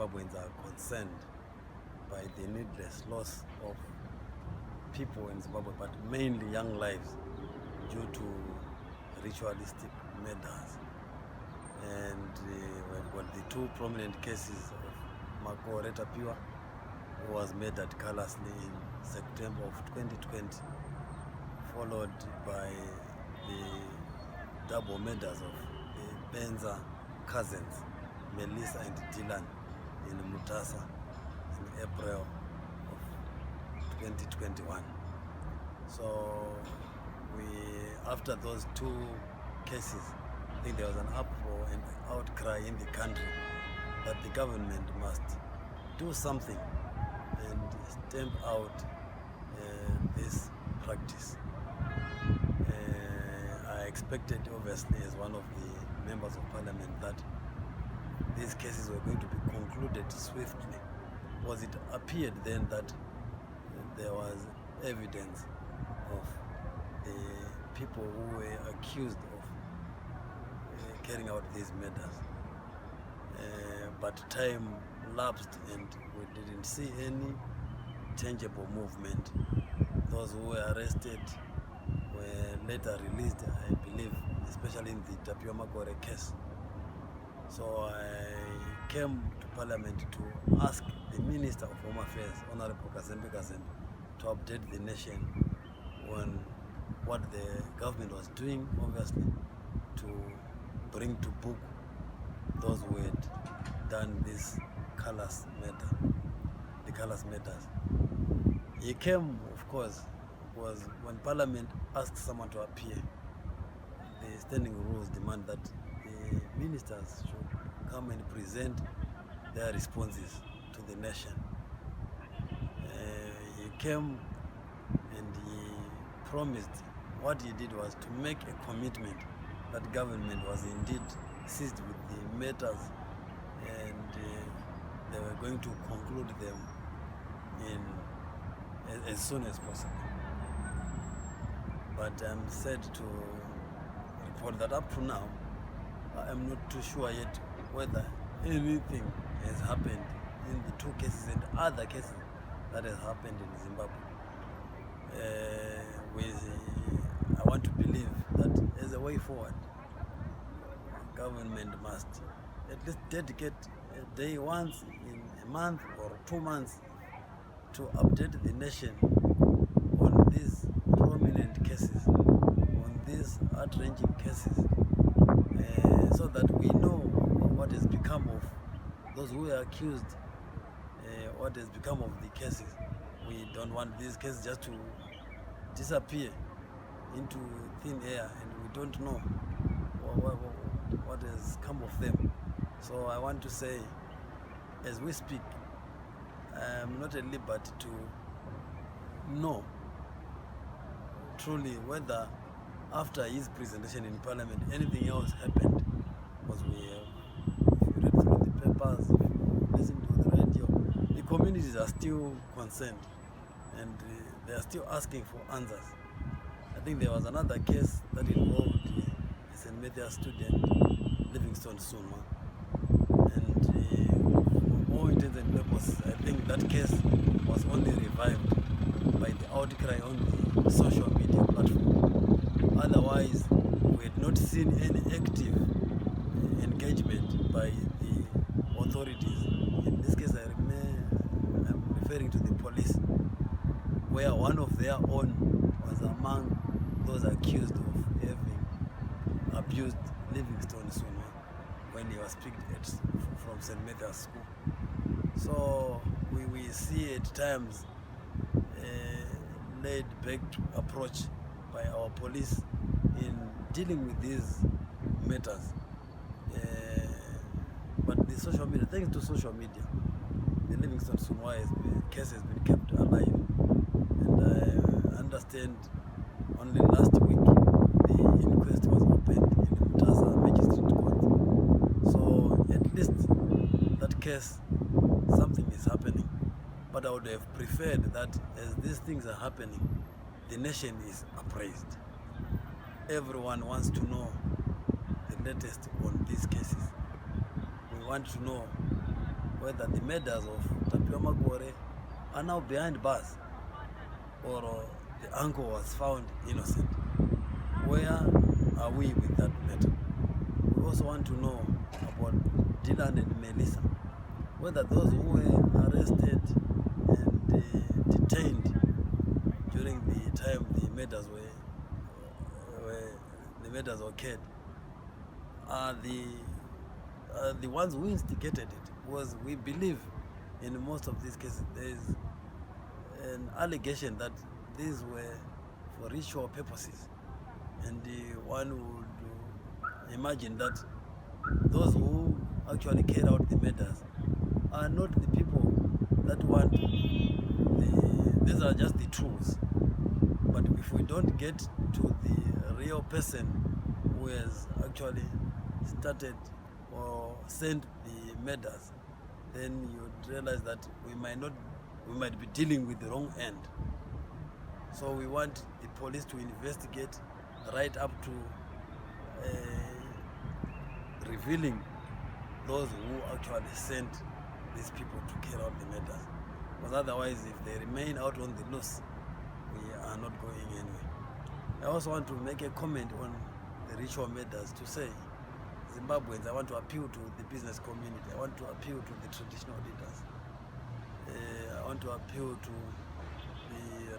Zimbabweans are concerned by the needless loss of people in Zimbabwe, but mainly young lives due to ritualistic murders. And we've got the two prominent cases of Mako Retapiwa, who was murdered callously in September of 2020, followed by the double murders of the Benza cousins, Melissa and Dylan, in Mutasa in April of 2021. So after those two cases, I think there was an uproar and outcry in the country that the government must do something and stamp out this practice. I expected, obviously, as one of the members of parliament, that these cases were going to be concluded swiftly, because it appeared then that there was evidence of the people who were accused of carrying out these murders. But time lapsed and we didn't see any tangible movement. Those who were arrested were later released, I believe, especially in the Tapiwa Makore case. So I came to Parliament to ask the Minister of Home Affairs, Honorable Kazembe Kazembe, to update the nation on what the government was doing, obviously, to bring to book those who had done this callous murder, the callous murders. He came, of course, was when Parliament asked someone to appear. The standing rules demand that the ministers should come and present their responses to the nation. He came and he promised, what he did was to make a commitment that government was indeed seized with the matters and they were going to conclude them as soon as possible. But I'm sad to report that up to now, I am not too sure yet whether anything has happened in the two cases and other cases that has happened in Zimbabwe. I want to believe that as a way forward, government must at least dedicate a day once in a month or 2 months to update the nation on these prominent cases, on these heart-wrenching cases, so that we know what has become of those who are accused, what has become of the cases. We don't want these cases just to disappear into thin air and we don't know what has come of them. So I want to say, as we speak, I am not at liberty to know truly whether after his presentation in Parliament anything else happened, because if you read through the papers, if you listen to the radio, the communities are still concerned and they are still asking for answers. I think there was another case that involved a St. Mathias student, Livingstone Sunwa, and for all intents and purposes, I think that case was only revived by the outcry on the social media platform. Otherwise, we had not seen any active engagement by the authorities. In this case, I'm referring to the police, where one of their own was among those accused of having abused Livingstone Sunwa when he was picked from St. Mathias School. So we see at times a laid-back approach by our police in dealing with these matters. But the social media, thanks to social media, the Livingstone Sunwa case has been kept alive. And I understand only last week the inquest was opened in the Mutasa Magistrate Court. So at least that case, something is happening. But I would have preferred that as these things are happening, the nation is appraised. Everyone wants to know the latest on these cases. We want to know whether the murders of Tapiwa Magore are now behind bars or the uncle was found innocent. Where are we with that matter? We also want to know about Dylan and Melissa, whether those who were arrested and detained during the time the murders occurred are the ones who instigated it. Because we believe in most of these cases there is an allegation that these were for ritual purposes, and one would imagine that those who actually carry out the murders are not the people that want these are just the tools. But if we don't get to the real person who has actually started or sent the murders, then you'd realize that we might be dealing with the wrong end. So we want the police to investigate right up to revealing those who actually sent these people to carry out the murders. Because otherwise, if they remain out on the loose, we are not going anywhere. I also want to make a comment on the ritual murders to say, Zimbabweans, I want to appeal to the business community. I want to appeal to the traditional leaders. I want to appeal to